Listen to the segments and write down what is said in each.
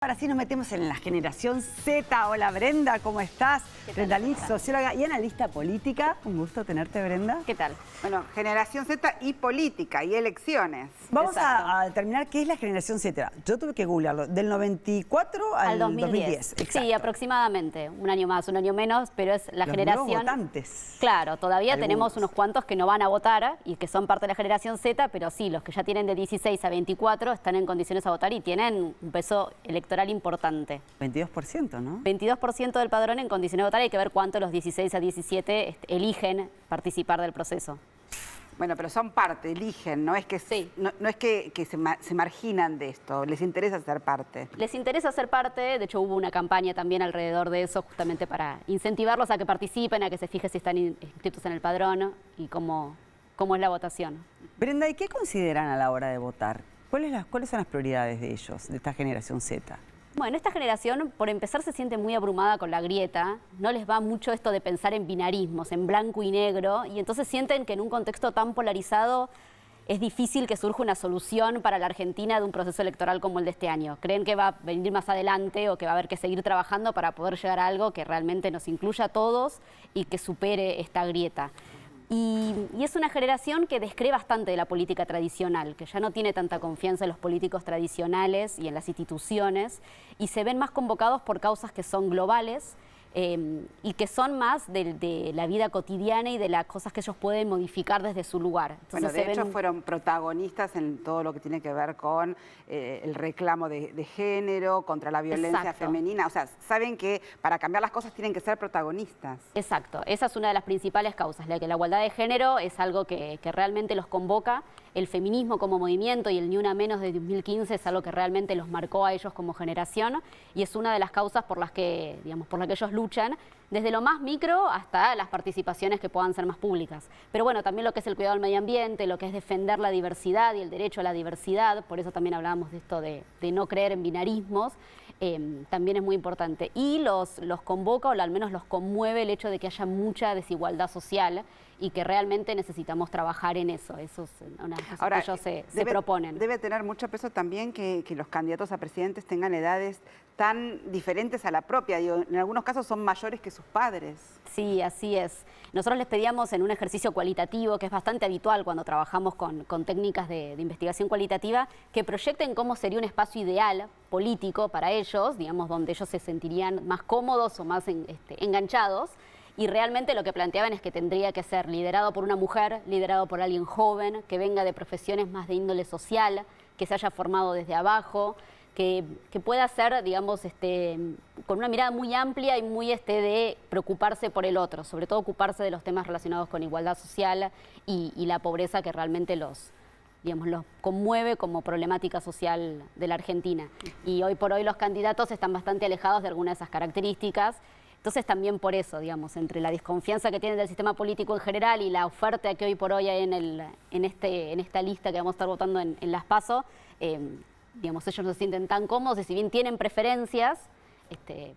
Ahora sí nos metemos en la generación Z. Hola Brenda, ¿cómo estás? Brenda Lynch, socióloga y analista política. Un gusto tenerte, Brenda. ¿Qué tal? Bueno, generación Z y política y elecciones. Vamos a determinar qué es la generación Z. Yo tuve que googlearlo, del 94 al 2010. Sí, aproximadamente, un año más, un año menos, pero es la generación... Los votantes. Claro, todavía Algunos. Tenemos unos cuantos que no van a votar y que son parte de la generación Z, pero sí, los que ya tienen de 16 a 24 están en condiciones a votar y tienen un peso electoral importante. 22%, ¿no? 22% del padrón en condiciones de votar, hay que ver cuánto los 16 a 17 eligen participar del proceso. Bueno, pero son parte, eligen, no es que, Sí. no es que se marginan de esto, les interesa ser parte. Les interesa ser parte, de hecho hubo una campaña también alrededor de eso, justamente para incentivarlos a que participen, a que se fijen si están inscritos en el padrón y cómo es la votación. Brenda, ¿y qué consideran a la hora de votar? ¿Cuáles son las prioridades de ellos, de esta generación Z? Bueno, esta generación, por empezar, se siente muy abrumada con la grieta, no les va mucho esto de pensar en binarismos, en blanco y negro, y entonces sienten que en un contexto tan polarizado es difícil que surja una solución para la Argentina de un proceso electoral como el de este año. Creen que va a venir más adelante o que va a haber que seguir trabajando para poder llegar a algo que realmente nos incluya a todos y que supere esta grieta. Y es una generación que descree bastante de la política tradicional, que ya no tiene tanta confianza en los políticos tradicionales y en las instituciones, y se ven más convocados por causas que son globales y que son más de la vida cotidiana y de las cosas que ellos pueden modificar desde su lugar. Entonces, Bueno, de hecho fueron protagonistas en todo lo que tiene que ver con el reclamo de género, contra la violencia femenina. O sea, saben que para cambiar las cosas tienen que ser protagonistas. Exacto, esa es una de las principales causas, la que la igualdad de género es algo que realmente los convoca. El feminismo como movimiento y el Ni Una Menos de 2015 es algo que realmente los marcó a ellos como generación y es una de las causas por las que, ellos luchan, desde lo más micro hasta las participaciones que puedan ser más públicas. Pero bueno, también lo que es el cuidado del medio ambiente, lo que es defender la diversidad y el derecho a la diversidad, por eso también hablábamos de esto de no creer en binarismos, también es muy importante. Y los convoca o al menos los conmueve el hecho de que haya mucha desigualdad social y que realmente necesitamos trabajar en eso. Eso es una de las cosas que ellos se proponen. Debe tener mucho peso también que los candidatos a presidentes tengan edades tan diferentes a la propia. Digo, en algunos casos son mayores que sus padres. Sí, así es. Nosotros les pedíamos en un ejercicio cualitativo, que es bastante habitual cuando trabajamos con técnicas de investigación cualitativa, que proyecten cómo sería un espacio ideal político para ellos, donde ellos se sentirían más cómodos o más enganchados. Y realmente lo que planteaban es que tendría que ser liderado por una mujer, liderado por alguien joven, que venga de profesiones más de índole social, que se haya formado desde abajo, que pueda ser, con una mirada muy amplia y muy de preocuparse por el otro, sobre todo ocuparse de los temas relacionados con igualdad social y la pobreza que realmente los conmueve como problemática social de la Argentina. Y hoy por hoy los candidatos están bastante alejados de algunas de esas características. Entonces también por eso, entre la desconfianza que tienen del sistema político en general y la oferta que hoy por hoy hay en esta lista que vamos a estar votando en las PASO, ellos no se sienten tan cómodos y si bien tienen preferencias, se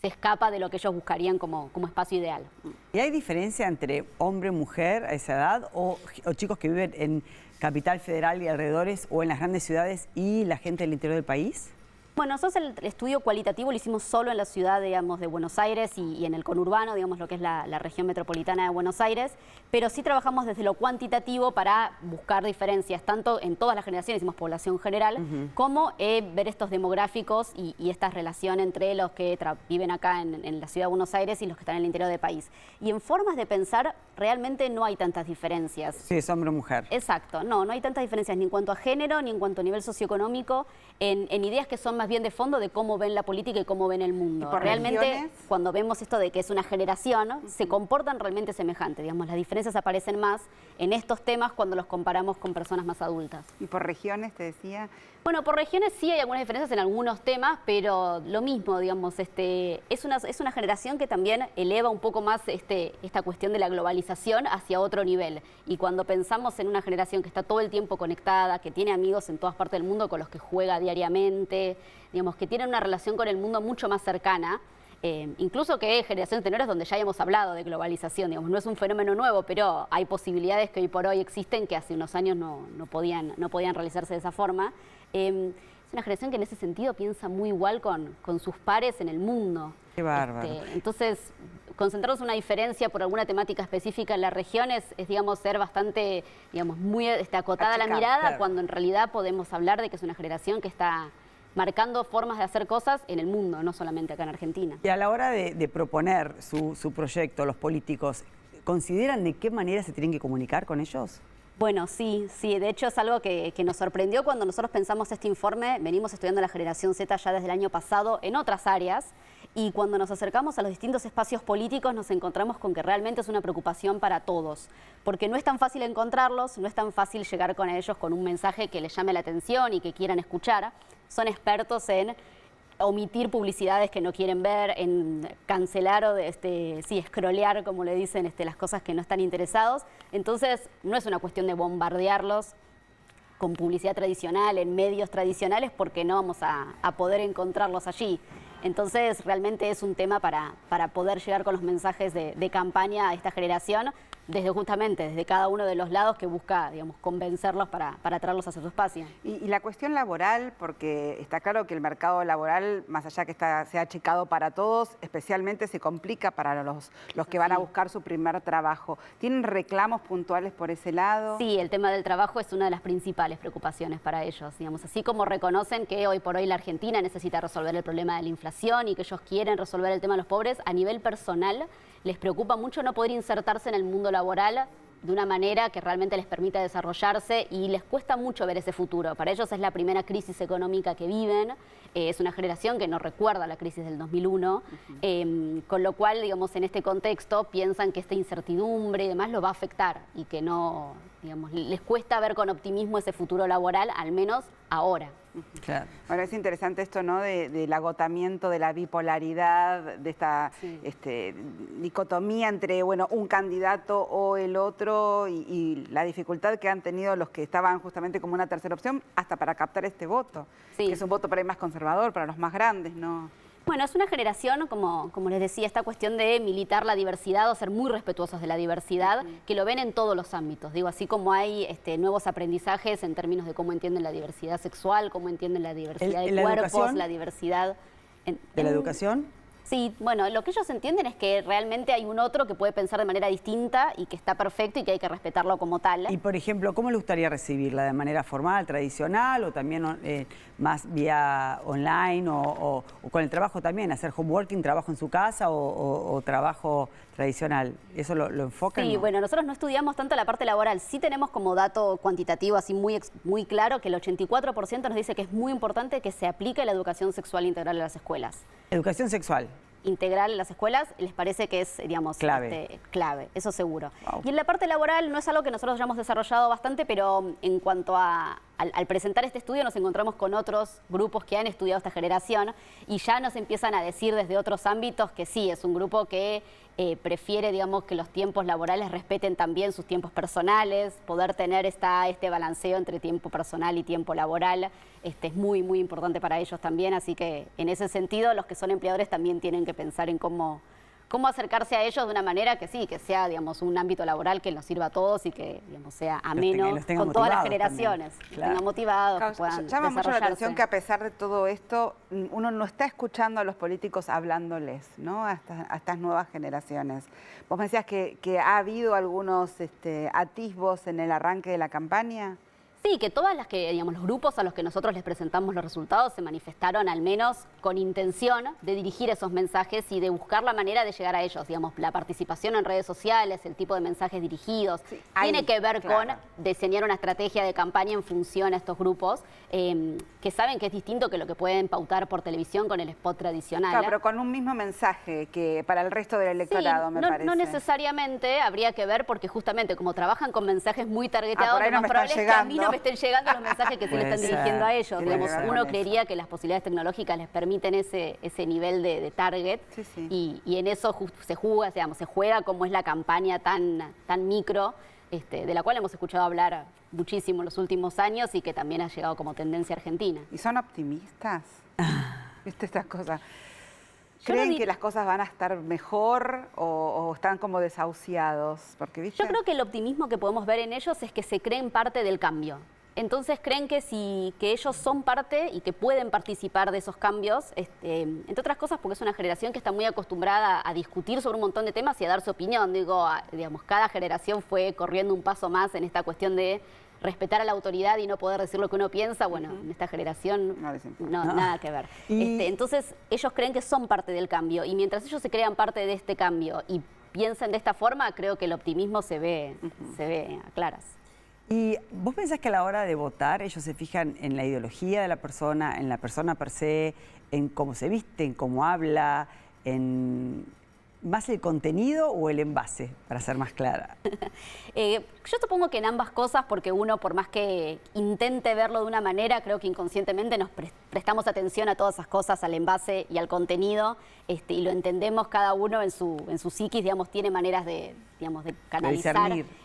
escapa de lo que ellos buscarían como espacio ideal. ¿Y hay diferencia entre hombre y mujer a esa edad o chicos que viven en Capital Federal y alrededores o en las grandes ciudades y la gente del interior del país? Bueno, nosotros el estudio cualitativo lo hicimos solo en la ciudad, de Buenos Aires y en el conurbano, lo que es la región metropolitana de Buenos Aires, pero sí trabajamos desde lo cuantitativo para buscar diferencias, tanto en todas las generaciones, hicimos población general, como ver estos demográficos y esta relación entre los que viven acá en la ciudad de Buenos Aires y los que están en el interior del país. Y en formas de pensar realmente no hay tantas diferencias. Sí, es hombre o mujer. Exacto, no hay tantas diferencias ni en cuanto a género, ni en cuanto a nivel socioeconómico, en ideas que son más bien de fondo de cómo ven la política y cómo ven el mundo. ¿Y por realmente, regiones? Cuando vemos esto de que es una generación, se comportan realmente semejantes. Las diferencias aparecen más en estos temas cuando los comparamos con personas más adultas. ¿Y por regiones, te decía? Bueno, por regiones sí hay algunas diferencias en algunos temas, pero lo mismo, es una generación que también eleva un poco más esta cuestión de la globalización hacia otro nivel. Y cuando pensamos en una generación que está todo el tiempo conectada, que tiene amigos en todas partes del mundo con los que juega diariamente, que tiene una relación con el mundo mucho más cercana, incluso que generaciones anteriores donde ya hemos hablado de globalización, no es un fenómeno nuevo, pero hay posibilidades que hoy por hoy existen que hace unos años no podían realizarse de esa forma. es una generación que en ese sentido piensa muy igual con sus pares en el mundo. Qué bárbaro. Entonces, concentrarnos en una diferencia por alguna temática específica en la región es digamos, ser bastante, digamos, muy acotada la mirada, claro. cuando en realidad podemos hablar de que es una generación que está marcando formas de hacer cosas en el mundo, no solamente acá en Argentina. Y a la hora de proponer su proyecto, los políticos, ¿consideran de qué manera se tienen que comunicar con ellos? Bueno, sí, de hecho es algo que nos sorprendió cuando nosotros pensamos este informe. Venimos estudiando la generación Z ya desde el año pasado en otras áreas, y cuando nos acercamos a los distintos espacios políticos nos encontramos con que realmente es una preocupación para todos, porque no es tan fácil encontrarlos, no es tan fácil llegar con ellos con un mensaje que les llame la atención y que quieran escuchar. Son expertos en omitir publicidades que no quieren ver, en cancelar o scrollear, como le dicen, las cosas que no están interesados. Entonces, no es una cuestión de bombardearlos con publicidad tradicional, en medios tradicionales, porque no vamos a poder encontrarlos allí. Entonces, realmente es un tema para poder llegar con los mensajes de campaña a esta generación, desde cada uno de los lados que busca, digamos, convencerlos para traerlos hacia su espacio. Y la cuestión laboral, porque está claro que el mercado laboral, más allá que se ha achicado para todos, especialmente se complica para los que van a buscar su primer trabajo. ¿Tienen reclamos puntuales por ese lado? Sí, el tema del trabajo es una de las principales preocupaciones para ellos, digamos, así como reconocen que hoy por hoy la Argentina necesita resolver el problema de la inflación y que ellos quieren resolver el tema de los pobres, a nivel personal les preocupa mucho no poder insertarse en el mundo laboral de una manera que realmente les permita desarrollarse, y les cuesta mucho ver ese futuro. Para ellos es la primera crisis económica que viven, es una generación que no recuerda la crisis del 2001, con lo cual, digamos, en este contexto piensan que esta incertidumbre y demás lo va a afectar y que no, digamos, les cuesta ver con optimismo ese futuro laboral, al menos ahora. Claro. Ahora es interesante esto, ¿no? Del agotamiento, de la bipolaridad, de esta dicotomía entre, bueno, un candidato o el otro, y la dificultad que han tenido los que estaban justamente como una tercera opción hasta para captar este voto, que es un voto por ahí más conservador, para los más grandes, ¿no? Bueno, es una generación, como les decía, esta cuestión de militar la diversidad o ser muy respetuosos de la diversidad, que lo ven en todos los ámbitos. Digo, así como hay nuevos aprendizajes en términos de cómo entienden la diversidad sexual, cómo entienden la diversidad de cuerpos, la diversidad... ¿De la educación? Sí, bueno, lo que ellos entienden es que realmente hay un otro que puede pensar de manera distinta y que está perfecto y que hay que respetarlo como tal. Y, por ejemplo, ¿cómo le gustaría recibirla? ¿De manera formal, tradicional, o también más vía online, o con el trabajo también, hacer homeworking, trabajo en su casa o trabajo tradicional? ¿Eso lo enfocan? Sí, ¿no? bueno, nosotros no estudiamos tanto la parte laboral. Sí tenemos como dato cuantitativo así muy claro que el 84% nos dice que es muy importante que se aplique la educación sexual integral en las escuelas. Educación sexual. Integral en las escuelas, les parece que es, digamos, clave, eso seguro. Wow. Y en la parte laboral no es algo que nosotros hayamos desarrollado bastante, pero en cuanto al presentar este estudio nos encontramos con otros grupos que han estudiado esta generación y ya nos empiezan a decir desde otros ámbitos que sí, es un grupo que prefiere, digamos, que los tiempos laborales respeten también sus tiempos personales, poder tener este balanceo entre tiempo personal y tiempo laboral, es muy, muy importante para ellos también, así que en ese sentido los que son empleadores también tienen que pensar en cómo acercarse a ellos de una manera que sí, que sea, digamos, un ámbito laboral que nos sirva a todos y que, digamos, sea ameno con todas las generaciones, que tengan motivados, que puedan llama mucho la atención desarrollarse. que a pesar de todo esto, uno no está escuchando a los políticos hablándoles, ¿no? A estas nuevas generaciones. Vos me decías que ha habido algunos atisbos en el arranque de la campaña. Sí, que todas las que, digamos, los grupos a los que nosotros les presentamos los resultados se manifestaron al menos con intención de dirigir esos mensajes y de buscar la manera de llegar a ellos, digamos, la participación en redes sociales, el tipo de mensajes dirigidos, tiene que ver con diseñar una estrategia de campaña en función a estos grupos, que saben que es distinto que lo que pueden pautar por televisión con el spot tradicional. Claro, pero con un mismo mensaje que para el resto del electorado, me parece. No necesariamente, habría que ver, porque justamente como trabajan con mensajes muy targetados, lo más probable es que a mí no me estén llegando los mensajes que se le están dirigiendo a ellos. Digamos, uno creería que las posibilidades tecnológicas les permiten ese nivel de target, y en eso se juega, digamos, se juega como es la campaña tan micro, de la cual hemos escuchado hablar muchísimo en los últimos años y que también ha llegado como tendencia argentina. ¿Y son optimistas? ¿Viste estas cosas? ¿Creen que las cosas van a estar mejor o están como desahuciados? Porque, ¿viste? Yo creo que el optimismo que podemos ver en ellos es que se creen parte del cambio. Entonces creen que que ellos son parte y que pueden participar de esos cambios, entre otras cosas porque es una generación que está muy acostumbrada a discutir sobre un montón de temas y a dar su opinión. Digamos, cada generación fue corriendo un paso más en esta cuestión de respetar a la autoridad y no poder decir lo que uno piensa. Bueno, en esta generación nada que ver. Entonces ellos creen que son parte del cambio y mientras ellos se crean parte de este cambio y piensen de esta forma, creo que el optimismo se ve a claras. ¿Y vos pensás que a la hora de votar ellos se fijan en la ideología de la persona, en la persona per se, en cómo se viste, en cómo habla, en más el contenido o el envase, para ser más clara? Yo supongo que en ambas cosas, porque uno, por más que intente verlo de una manera, creo que inconscientemente nos prestamos atención a todas esas cosas, al envase y al contenido, y lo entendemos cada uno en su psiquis, digamos, tiene maneras de canalizar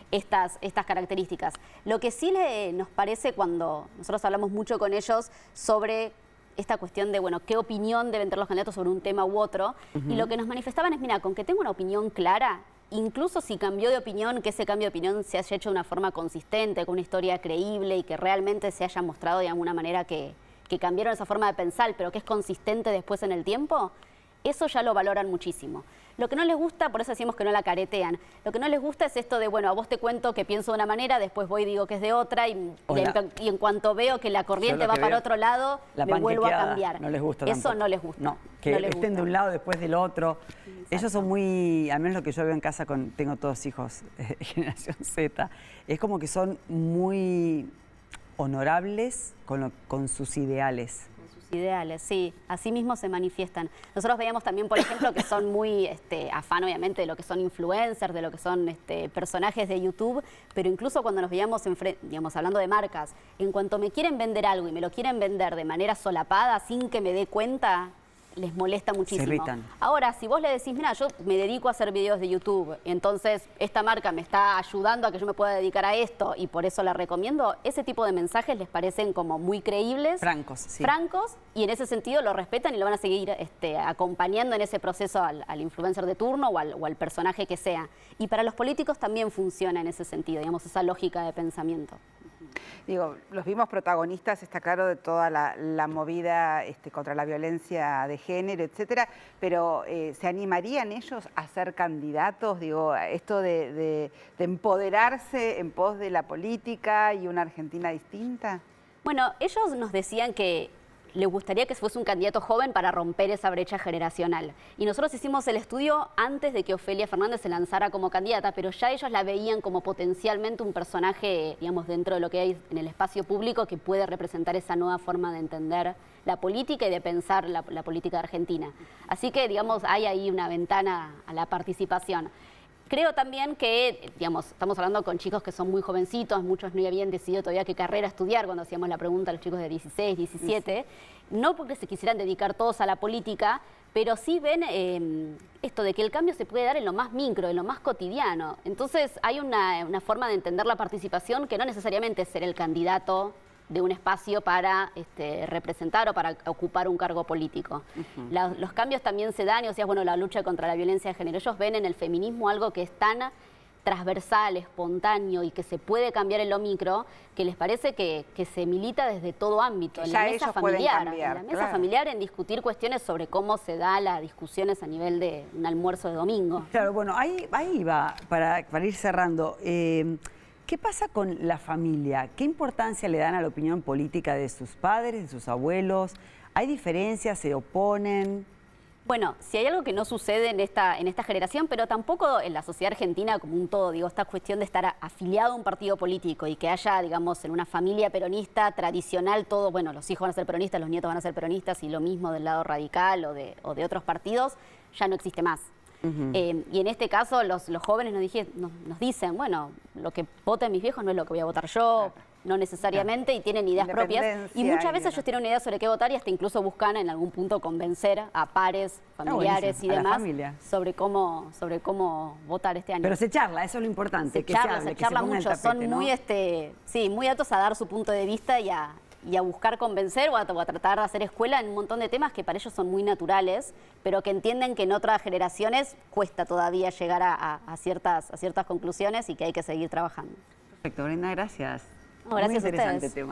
estas características. Lo que sí nos parece cuando nosotros hablamos mucho con ellos sobre esta cuestión de, bueno, qué opinión deben tener los candidatos sobre un tema u otro, y lo que nos manifestaban es, mira, con que tenga una opinión clara, incluso si cambió de opinión, que ese cambio de opinión se haya hecho de una forma consistente, con una historia creíble y que realmente se haya mostrado de alguna manera que cambiaron esa forma de pensar, pero que es consistente después en el tiempo, eso ya lo valoran muchísimo. Lo que no les gusta, por eso decimos que no la caretean, lo que no les gusta es esto de, bueno, a vos te cuento que pienso de una manera, después voy y digo que es de otra, y en cuanto veo que la corriente va para otro lado, me vuelvo a cambiar. No les gusta eso tampoco. No les gusta. No, que no les estén gusta. de un lado después del otro. Exacto. Ellos son muy, al menos lo que yo veo en casa, tengo todos hijos de generación Z, es como que son muy honorables con sus ideales. Ideales, sí, así mismo se manifiestan. Nosotros veíamos también, por ejemplo, que son muy afán, obviamente, de lo que son influencers, de lo que son personajes de YouTube, pero incluso cuando nos veíamos, hablando de marcas, en cuanto me quieren vender algo y me lo quieren vender de manera solapada, sin que me dé cuenta, les molesta muchísimo. Se irritan. Ahora, si vos le decís, mira, yo me dedico a hacer videos de YouTube, entonces esta marca me está ayudando a que yo me pueda dedicar a esto y por eso la recomiendo, ese tipo de mensajes les parecen como muy creíbles. Francos, sí. Francos, y en ese sentido lo respetan y lo van a seguir acompañando en ese proceso al influencer de turno o al personaje que sea. Y para los políticos también funciona en ese sentido, digamos, esa lógica de pensamiento. Digo, los vimos protagonistas, está claro, de toda la movida contra la violencia de género, etcétera, pero ¿se animarían ellos a ser candidatos? Digo, esto de empoderarse en pos de la política y una Argentina distinta. Bueno, ellos nos decían que les gustaría que fuese un candidato joven para romper esa brecha generacional. Y nosotros hicimos el estudio antes de que Ofelia Fernández se lanzara como candidata, pero ya ellos la veían como potencialmente un personaje, digamos, dentro de lo que hay en el espacio público que puede representar esa nueva forma de entender la política y de pensar la política de Argentina. Así que, digamos, hay ahí una ventana a la participación. Creo también que, digamos, estamos hablando con chicos que son muy jovencitos, muchos no habían decidido todavía qué carrera estudiar cuando hacíamos la pregunta a los chicos de 16, 17, no porque se quisieran dedicar todos a la política, pero sí ven esto de que el cambio se puede dar en lo más micro, en lo más cotidiano. Entonces hay una forma de entender la participación que no necesariamente es ser el candidato de un espacio para representar o para ocupar un cargo político. Los cambios también se dan, y o sea, bueno, la lucha contra la violencia de género. Ellos ven en el feminismo algo que es tan transversal, espontáneo y que se puede cambiar en lo micro, que les parece que se milita desde todo ámbito, en la mesa familiar, familiar, en discutir cuestiones sobre cómo se da las discusiones a nivel de un almuerzo de domingo. Claro, bueno, ahí va, para ir cerrando. ¿Qué pasa con la familia? ¿Qué importancia le dan a la opinión política de sus padres, de sus abuelos? ¿Hay diferencias? ¿Se oponen? Bueno, si hay algo que no sucede en esta generación, pero tampoco en la sociedad argentina como un todo, digo, esta cuestión de estar afiliado a un partido político y que haya, digamos, en una familia peronista tradicional todo, bueno, los hijos van a ser peronistas, los nietos van a ser peronistas y lo mismo del lado radical o de otros partidos, ya no existe más. Y en este caso los jóvenes nos dicen, bueno, lo que voten mis viejos no es lo que voy a votar yo, no necesariamente, y tienen ideas propias. Y muchas veces ellos tienen una idea sobre qué votar y hasta incluso buscan en algún punto convencer a pares, familiares y demás sobre cómo votar este año. Pero se charla, eso es lo importante. Se charla mucho, son muy, muy atentos a dar su punto de vista y a buscar convencer o a tratar de hacer escuela en un montón de temas que para ellos son muy naturales, pero que entienden que en otras generaciones cuesta todavía llegar a ciertas conclusiones y que hay que seguir trabajando. Perfecto, Brenda, gracias. Gracias Muy interesante a ustedes. tema.